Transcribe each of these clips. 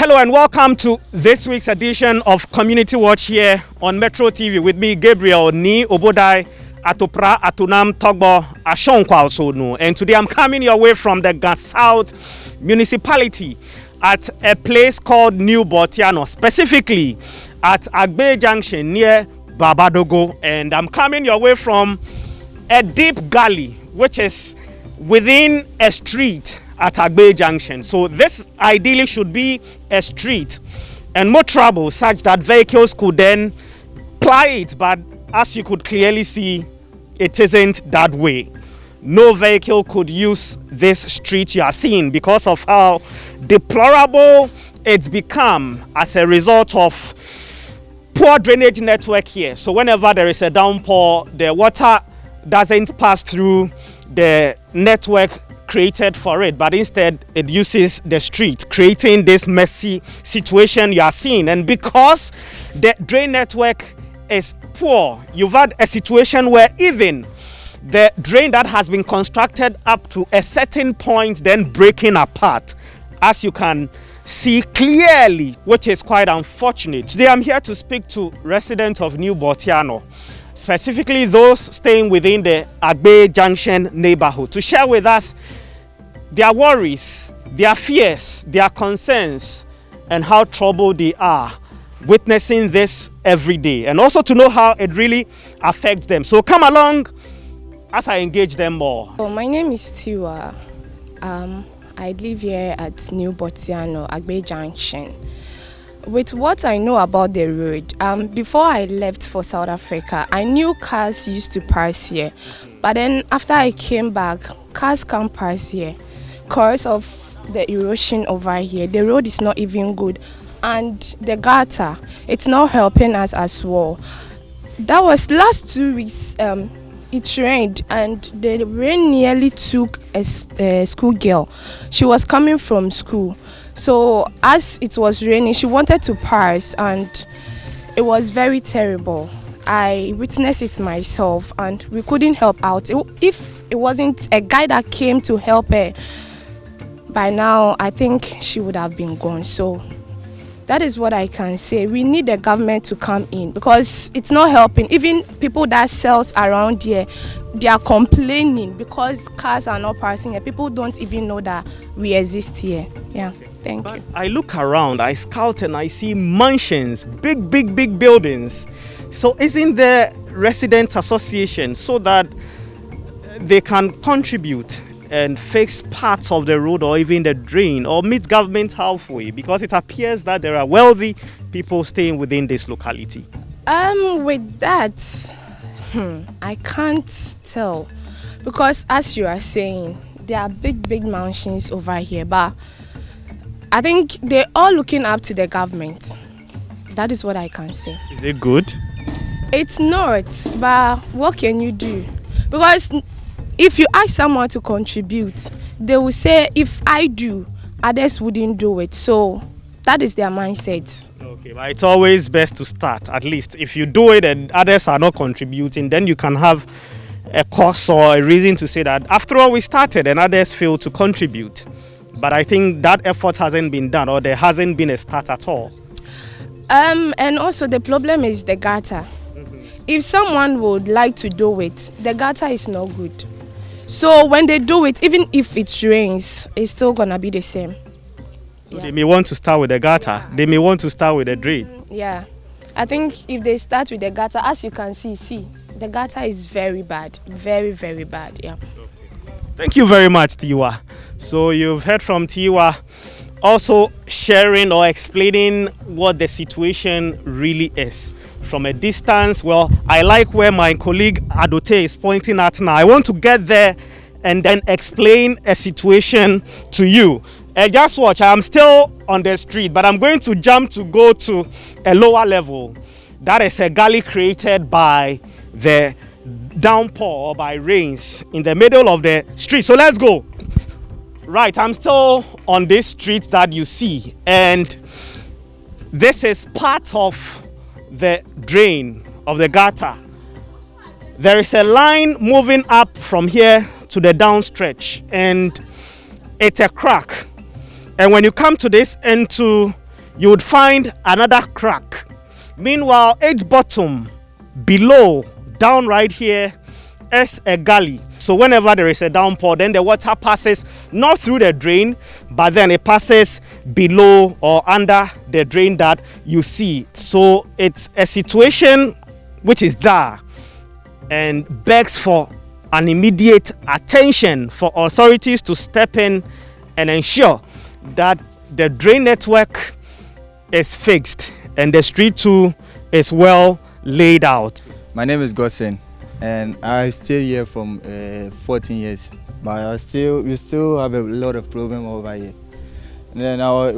Hello and welcome to this week's edition of Community Watch here on Metro TV with me, Gabriel Ni Obodai Atopra Atunam Togbo Ashonkwa Sonu. And today I'm coming your way from the Gas South municipality at a place called New Bortianor, specifically at Agbe Junction near Babadogo. And I'm coming your way from a deep gully which is within a street at Agbe Junction. So this ideally should be a street and more trouble such that vehicles could then ply it, but as you could clearly see, it isn't that way. No vehicle could use this street you are seeing because of how deplorable it's become as a result of poor drainage network here. So whenever there is a downpour, the water doesn't pass through the network created for it, but instead it uses the street, creating this messy situation you are seeing. And because the drain network is poor, you've had a situation where even the drain that has been constructed up to a certain point then breaking apart, as you can see clearly, which is quite unfortunate. Today I'm here to speak to residents of New Bortianor, specifically those staying within the Agbe Junction neighborhood, to share with us their worries, their fears, their concerns, and how troubled they are witnessing this every day, and also to know how it really affects them. So come along as I engage them more. My name is Tiwa. I live here at New Bortianor, Agbe Junction. With what I know about the road, before I left for South Africa, I knew cars used to pass here. But then after I came back, cars can't pass here because of the erosion over here. The road is not even good. And the gutter, it's not helping us as well. That was last 2 weeks, it rained and the rain nearly took a school girl. She was coming from school. So as it was raining, she wanted to pass and it was very terrible. I witnessed it myself and we couldn't help out. If it wasn't a guy that came to help her, by now I think she would have been gone. So that is what I can say. We need the government to come in because it's not helping. Even people that sells around here, they are complaining because cars are not passing here. People don't even know that we exist here. Yeah. Thank you. I look around, I scout and I see mansions, big buildings. So isn't there residents association so that they can contribute and fix parts of the road or even the drain or meet government halfway? Because it appears that there are wealthy people staying within this locality. With that, I can't tell because as you are saying, there are big mansions over here, but I think they're all looking up to the government. That is what I can say. Is it good? It's not, but what can you do? Because if you ask someone to contribute, they will say, if I do, others wouldn't do it. So that is their mindset. Okay, but it's always best to start. At least if you do it and others are not contributing, then you can have a cause or a reason to say that after all we started and others failed to contribute. But I think that effort hasn't been done, or there hasn't been a start at all. And also the problem is the gutter. If someone would like to do it, the gutter is not good. So when they do it, even if it rains, it's still gonna be the same. So they may want to start with the gutter. They may want to start with the drain. Yeah. I think if they start with the gutter, as you can see, the gutter is very bad. Very bad, yeah. Thank you very much, Tiwa. So you've heard from Tiwa also sharing or explaining what the situation really is from a distance. Well, I like where my colleague Adote is pointing at now. I want to get there and then explain a situation to you. Just watch, I'm still on the street, but I'm going to jump to go to a lower level. That is a gully created by the downpour or by rains in the middle of the street. So let's go. Right, I'm still on this street that you see, and this is part of the drain of the gutter. There is a line moving up from here to the downstretch, and it's a crack. And when you come to this end to you would find another crack. Meanwhile, each bottom below, down right here, is a gully. So whenever there is a downpour, then the water passes not through the drain, but then it passes below or under the drain that you see. So it's a situation which is dire and begs for an immediate attention for authorities to step in and ensure that the drain network is fixed and the street too is well laid out. My name is Gosen, and I stay here from 14 years, but we still have a lot of problem over here. And then our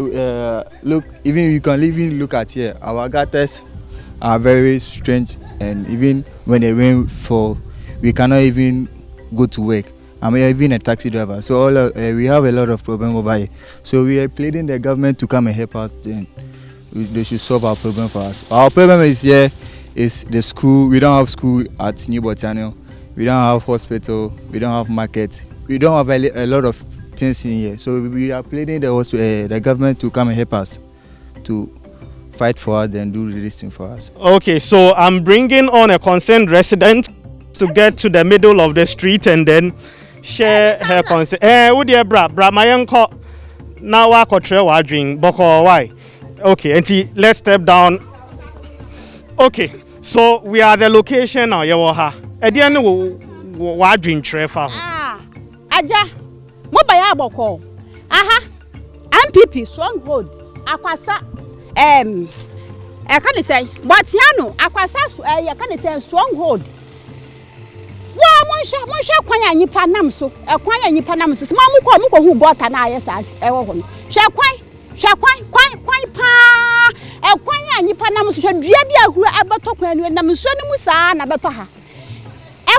look, even you can even look at here, our gutters are very strange, and even when the rain fall, we cannot even go to work. I'm even a taxi driver, so we have a lot of problem over here. So we are pleading the government to come and help us. Then they should solve our problem for us. Our problem is here is the school. We don't have school at New Bortianor. We don't have hospital. We don't have market. We don't have a lot of things in here. So we are pleading the government to come and help us to fight for us and do this thing for us. Okay, so I'm bringing on a concerned resident to get to the middle of the street and then share her concern. Who dear bra my uncle now I could try what drink boko why? Okay, auntie, let's step down. Okay, so we are the location now. Yawaha. Edian what drink trefa. Aja, mobile boko. Aha, MPP stronghold. Akwasa I can't say Bortianor. Akwasa I can't say stronghold. Mon share kwanya nyipa nam so kwanya nyipa nam so ma muko hu gota na ayesa ewo ho share kwan pa kwanya nyipa nam so dua bi ahuru abeto kwan nu nam so ni mu saa na beto ha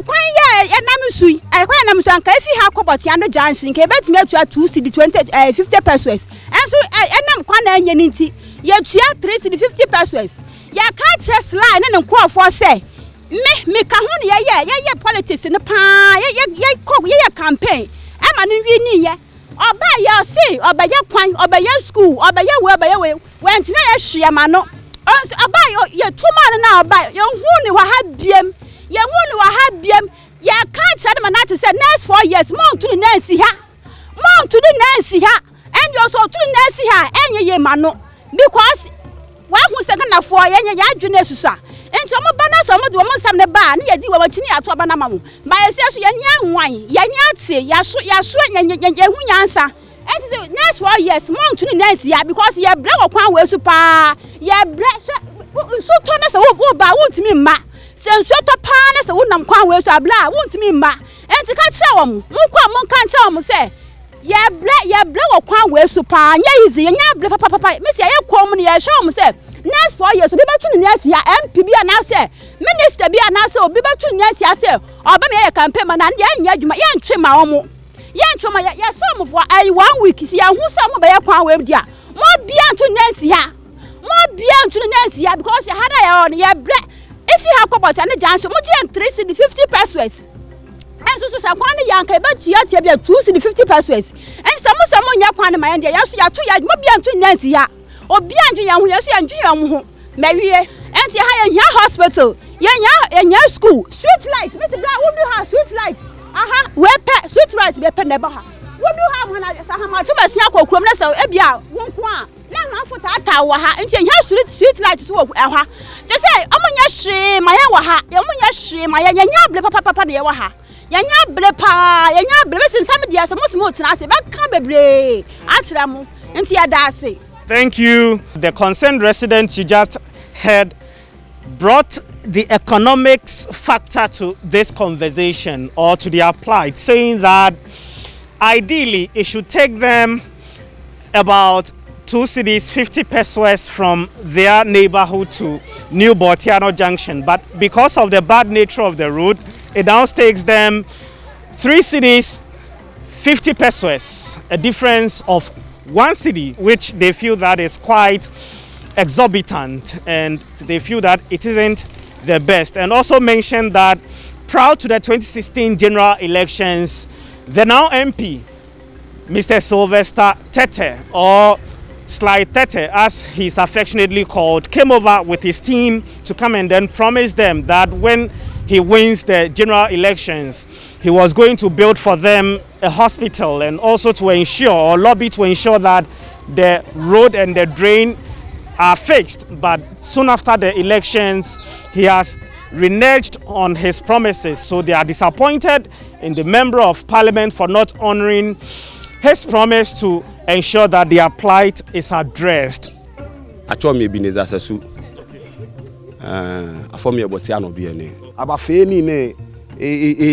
kwan ye nam sui kwan nam so anka efi ha ko Bortianor junction ke betime atua 2 cedi 50 pesos enso nam kwan na anya ni nti ye tua 3 cedi 50 pesos ya ka che slide ne nkrofo say me ka ho ne ye politics ne pa ye campaign e ma ne wi ni ye oba ye say oba ye kwan oba ye school oba ye we went me ye hwe ma no oba ye tuma na oba ye hu ni wa ha biem ye ka cha de ma na to say next 4 years mon to the next ha and you so to the next ha enye ye ma no because wa hu se kana for ye adwene susa enti omo bana so omo de omo sam ne ba ne yedi wa chini ato bana mamu ba ye se so ye nya nwan ye nya tie ya so ye hu nyansa enti say next 4 years mon to the next year because ye bre wo kwan we su pa ye bre so to na se wo ba wontimi mma se so to pa na se wo nam kwan we su abla wontimi mma enti ka kire wo mu mon ka kire wo mu se ye bre wo kwan we su pa nya easy ye nya bre papa me se ye kom ne ye show mu se next 4 years obi betu next year MP bi ana say minister bi ana say obi betu next year say oba me ye campaign man and ye nya adwuma ye ntwe ma omo ye ntwe ma ye show mu for 1 week si ya hu say mo be ye kwan we dia mo bia ntu next year because ye hada ye on ye bre if you have Bortianor junction mo je 3 cedi 50 pesos and so kwan ne yanka e betu ya tie bia 2 cedi 50 pesos and samo nya kwan ne ma ye dia ya so ya to ya mo bia ntu next year obi anju ya hu ya so anju ya hu mewie enti ha ya hospital ya school street light Mr. Bra wo do ha street light aha we pe street light be pe neba ha wo do ha mo na sa ha ma to basia kokrom na sa ebia wo nko a na na afota ata wa ha enti ya street light so wo ha je say omunya hwe ma ya wa ha ya omunya hwe ma ya nya ble papa na ya wa ha ya nya ble be sinsam dia sa mo tena se ba ka bebre a kira mo enti ya da se. Thank you. The concerned residents you just heard brought the economics factor to this conversation or to their plight, saying that ideally it should take them about 2 cedis 50 pesos from their neighborhood to New Bortianor Junction. But because of the bad nature of the road, it now takes them 3 cedis 50 pesos, a difference of 1 cedi, which they feel that is quite exorbitant and they feel that it isn't the best. And also mentioned that prior to the 2016 general elections, the now MP, Mr. Sylvester Tete, or Sly Tete, as he's affectionately called, came over with his team to come and then promise them that when he wins the general elections, he was going to build for them a hospital and also to ensure or lobby to ensure that the road and the drain are fixed. But soon after the elections, he has reneged on his promises. So they are disappointed in the member of parliament for not honoring his promise to ensure that their plight is addressed. Acho me bineza sesu. Afọ me Bortianor bi ene. Aba fe ni ne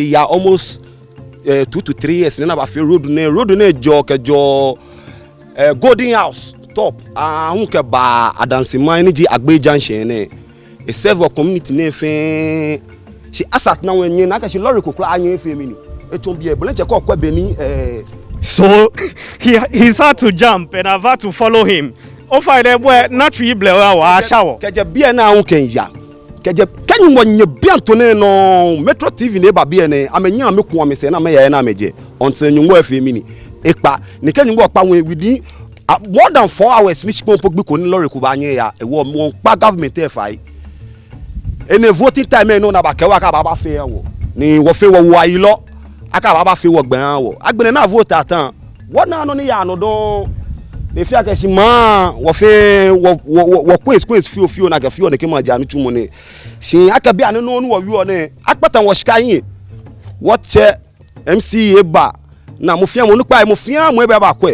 ya almost 2 to 3 years na ba fe road ne jo Golden House top ahun ke ba adansiman ni ji Agbe Junction ne e serve a community ne fe she asat na wenye na ka she lorry kokura anya fe mi ni eton bi e bole che ko kwa beni So he's had to jump and I've had to follow him. Offer them where not really wa shower. Keje bia na ahun ken ya. Keje kenyu wonye bia to ne no Metro TV ne ba bia ne amenya ameku amese na me ya na meje until nyungo afi mi ni ekpa ne kenyu go pa wen within more than 4 hours ni shipon pogbi ko ni lorry ko ba anya ya e wo mo pa government e fai ene voting time no na ba kewa ka ba fe wo ni wo fe wo ayi lo aka baba fe wo gban wo agbene na vote atan wona no ni ya no don e fi aka si ma wo fe wo quiz fio na ga fio ne ke ma ja no tumo ne shin aka bia no no wo wi ne akpatan wo shika yin wo che MC eba na mo fia mo no pa mo fia mo e ba ko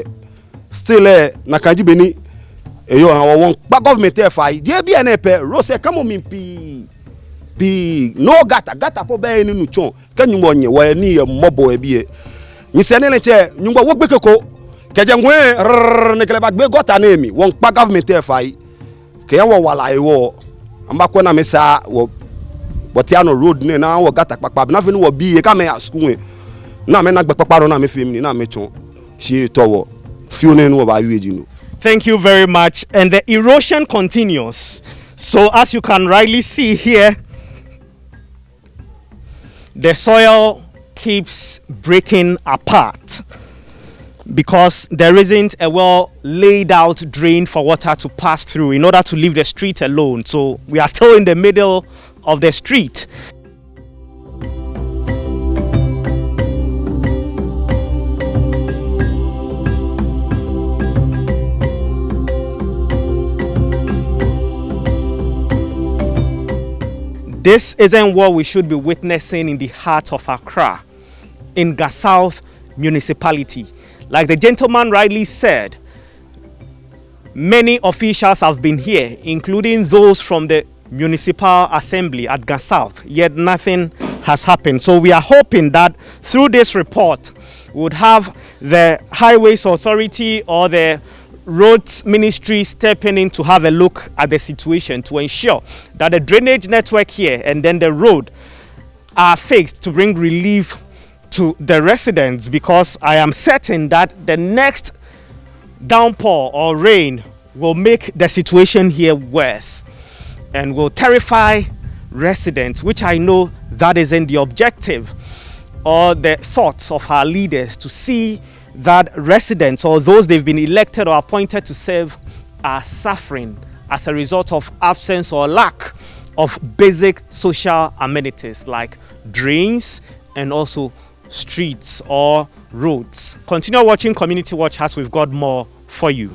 still na kanji beni eyo ha wo pa government e fa die bia na pe rose kamo mimpi bi no gata po be ni nu chon kanyu monye wa ni e mobo e bie ni se ne che nyungwa wo gbekeko keje ngwe ne kele ba gbe gota na emi won pa government e fai ke ya wo wala e wo amba ko na mesa wo Bortianor road ne na wo gata papa na fe ni wo bi e ka me school na me na gbe papa ro na me fe mi na me chon shi to wo fiu ne no ba wi no. Thank you very much. And the erosion continues. So as you can rightly see here, the soil keeps breaking apart because there isn't a well laid out drain for water to pass through in order to leave the street alone. So we are still in the middle of the street. This isn't what we should be witnessing in the heart of Accra, in South municipality. Like the gentleman rightly said, many officials have been here, including those from the municipal assembly at South, yet nothing has happened. So we are hoping that through this report, we would have the Highways Authority or the Roads Ministry stepping in to have a look at the situation to ensure that the drainage network here and then the road are fixed to bring relief to the residents, because I am certain that the next downpour or rain will make the situation here worse and will terrify residents, which I know that isn't the objective or the thoughts of our leaders, to see that residents or those they've been elected or appointed to serve are suffering as a result of absence or lack of basic social amenities like drains and also streets or roads. Continue watching Community Watch as we've got more for you.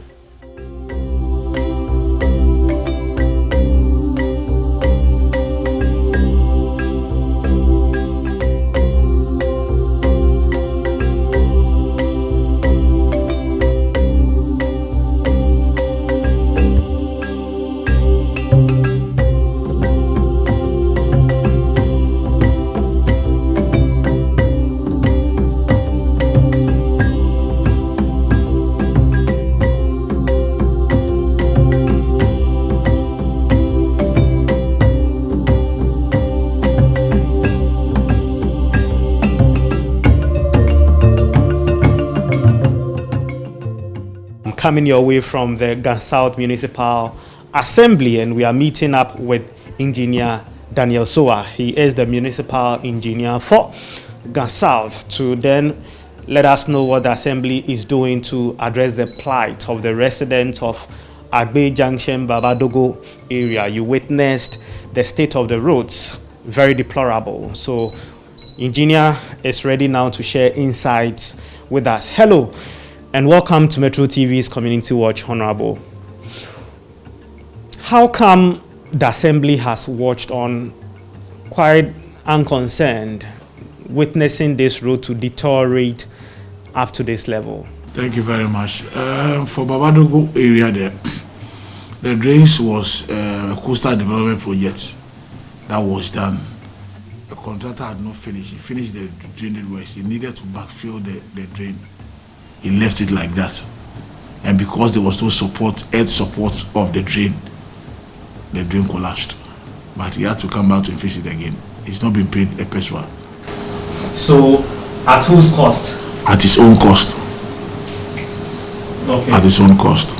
Coming your way from the South Municipal Assembly, and we are meeting up with Engineer Daniel Soa. He is the municipal engineer for South, to then let us know what the Assembly is doing to address the plight of the residents of Agbe Junction, Babadogo area. You witnessed the state of the roads, very deplorable. So, Engineer is ready now to share insights with us. Hello, and welcome to Metro TV's Community Watch, Honorable. How come the Assembly has watched on quite unconcerned, witnessing this road to deteriorate up to this level? Thank you very much. For Babadogo area there, the drains was a coastal development project that was done. The contractor had not finished. He finished the drainage works. He needed to backfill the drain. He left it like that. And because there was no support, earth support of the drain collapsed. But he had to come back to fix it again. He's not been paid a peso. So, at whose cost? At his own cost. Okay. At his own cost.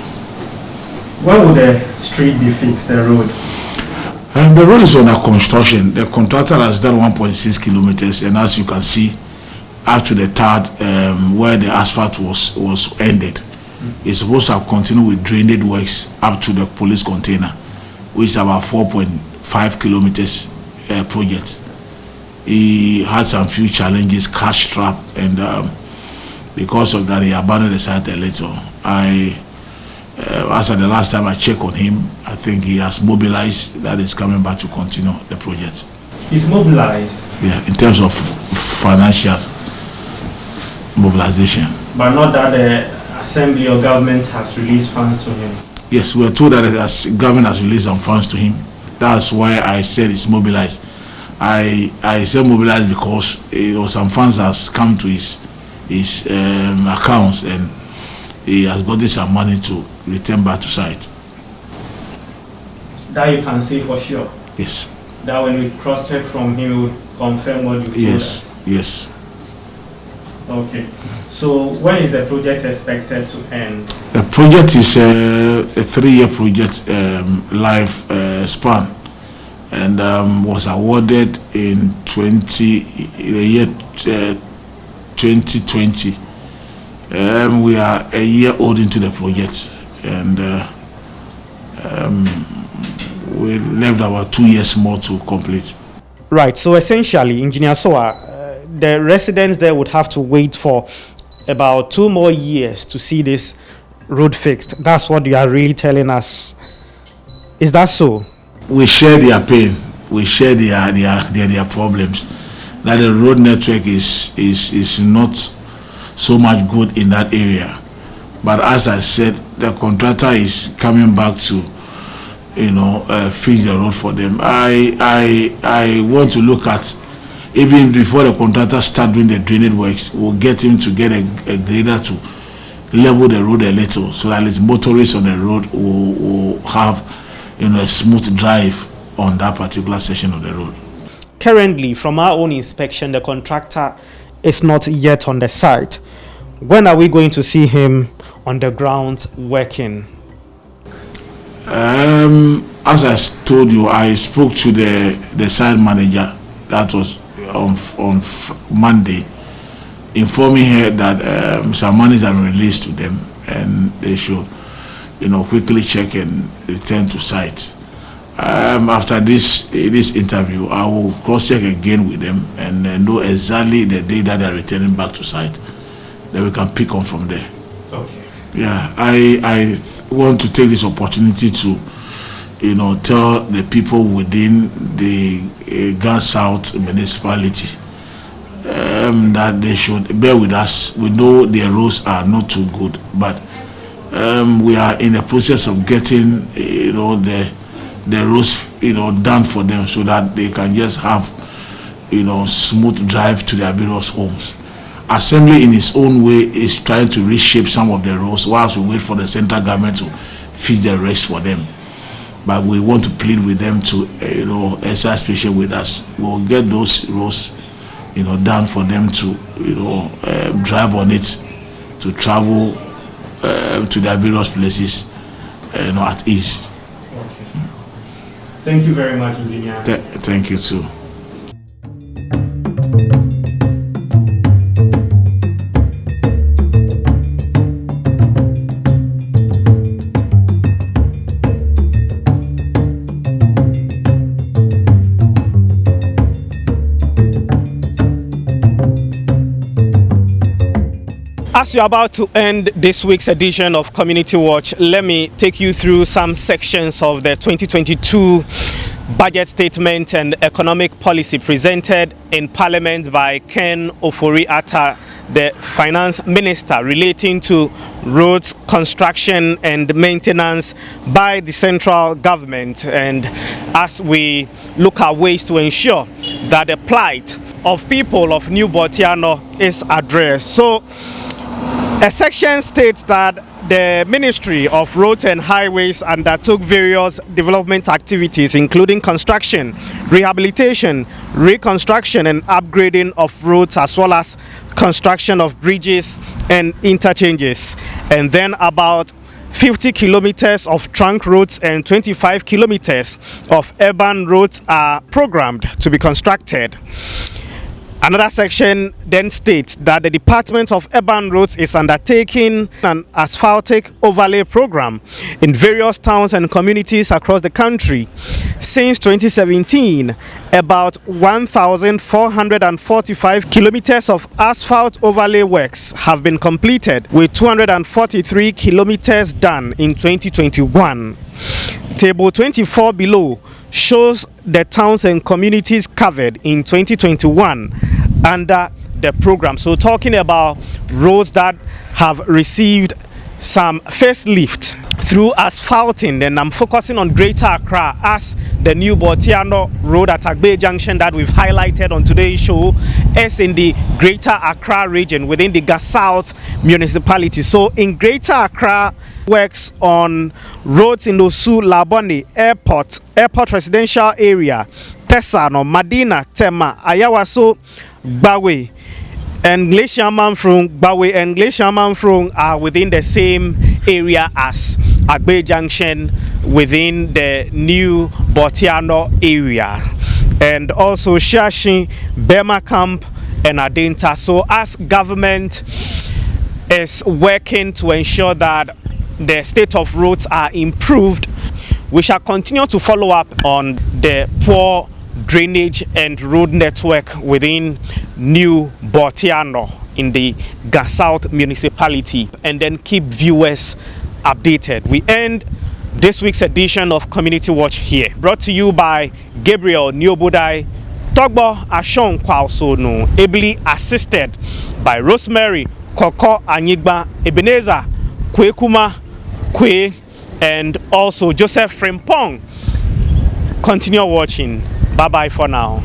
When will the street be fixed, the road? The road is under construction. The contractor has done 1.6 kilometers, and as you can see, up to the third, where the asphalt was ended, it's supposed to have continued with drainage works up to the police container, which is about 4.5 kilometers project. He had some few challenges, cash trap, and because of that, he abandoned the site a little. As at the last time I checked on him, I think he has mobilized that is coming back to continue the project. He's mobilized? Yeah, in terms of financial mobilization. But not that the Assembly or government has released funds to him? Yes, we are told that the government has released some funds to him. That's why I said it's mobilized. I said mobilized because some funds has come to his accounts, and he has gotten some money to return back to site. That you can say for sure? Yes. That when we cross-check from him, he would confirm what you told us? Yes. Okay. So when is the project expected to end? The project is a 3-year project life span, and was awarded in the year 2020. We are a year old into the project, and we left about 2 years more to complete. Right. So essentially, Engineer Soa, the residents there would have to wait for about 2 more years to see this road fixed. That's what you are really telling us. Is that so? We share their pain. We share their problems. That the road network is not so much good in that area. But as I said, the contractor is coming back to fix the road for them. I want to look at, even before the contractor start doing the drainage works, we'll get him to get a grader to level the road a little, so that his motorists on the road will have a smooth drive on that particular section of the road. Currently, from our own inspection, the contractor is not yet on the site. When are we going to see him on the ground working? As I told you, I spoke to the site manager. That was on Monday, informing her that some monies are released to them, and they should quickly check and return to site. After this interview, I will cross-check again with them and know exactly the day that they're returning back to site. Then we can pick on from there. Okay. Yeah, I want to take this opportunity to, tell the people within the Ghana South municipality that they should bear with us. We know their roads are not too good, but we are in the process of getting, the roads, done for them, so that they can just have, smooth drive to their various homes. Assembly, in its own way, is trying to reshape some of the roads, whilst we wait for the central government to fix the rest for them. But we want to plead with them to, exercise patience with us. We'll get those roads, done for them to, drive on it, to travel to their various places, at ease. Okay. Thank you very much, Engineer. Thank you too. As we are about to end this week's edition of Community Watch, let me take you through some sections of the 2022 budget statement and economic policy presented in Parliament by Ken Ofori-Atta, the Finance Minister, relating to roads construction and maintenance by the central government. And as we look at ways to ensure that the plight of people of New Bortianor is addressed. So a section states that the Ministry of Roads and Highways undertook various development activities, including construction, rehabilitation, reconstruction and upgrading of roads, as well as construction of bridges and interchanges. And then about 50 kilometers of trunk roads and 25 kilometers of urban roads are programmed to be constructed. Another section then states that the Department of Urban Roads is undertaking an asphaltic overlay program in various towns and communities across the country. Since 2017, about 1,445 kilometers of asphalt overlay works have been completed, with 243 kilometers done in 2021. Table 24 below shows the towns and communities covered in 2021 under the program. So talking about roads that have received some facelift through asphalting, and I'm focusing on Greater Accra as the new Bortianor Road at Agbe Junction that we've highlighted on today's show is in the Greater Accra region within the Gas South municipality. So in Greater Accra, works on roads in Osu, Labone, Airport Residential Area, Tesano, Madina, Tema, Ayawaso, Bawe, and Glacier Manfrung, Bawe and Glacier Manfrung are within the same area as Agbe Junction within the new Bortianor area. And also Shashi, Bema Camp and Adenta. So as government is working to ensure that the state of roads are improved, we shall continue to follow up on the poor drainage and road network within New Bortianor in the Gas South municipality, and then keep viewers updated. We end this week's edition of Community Watch here, brought to you by Gabriel Niobodai, Togbo Ashon Kwalsono, ably assisted by Rosemary Koko Anyigba, Ebenezer Kwekuma Kwe, and also Joseph Frimpong. Continue watching. Bye bye for now.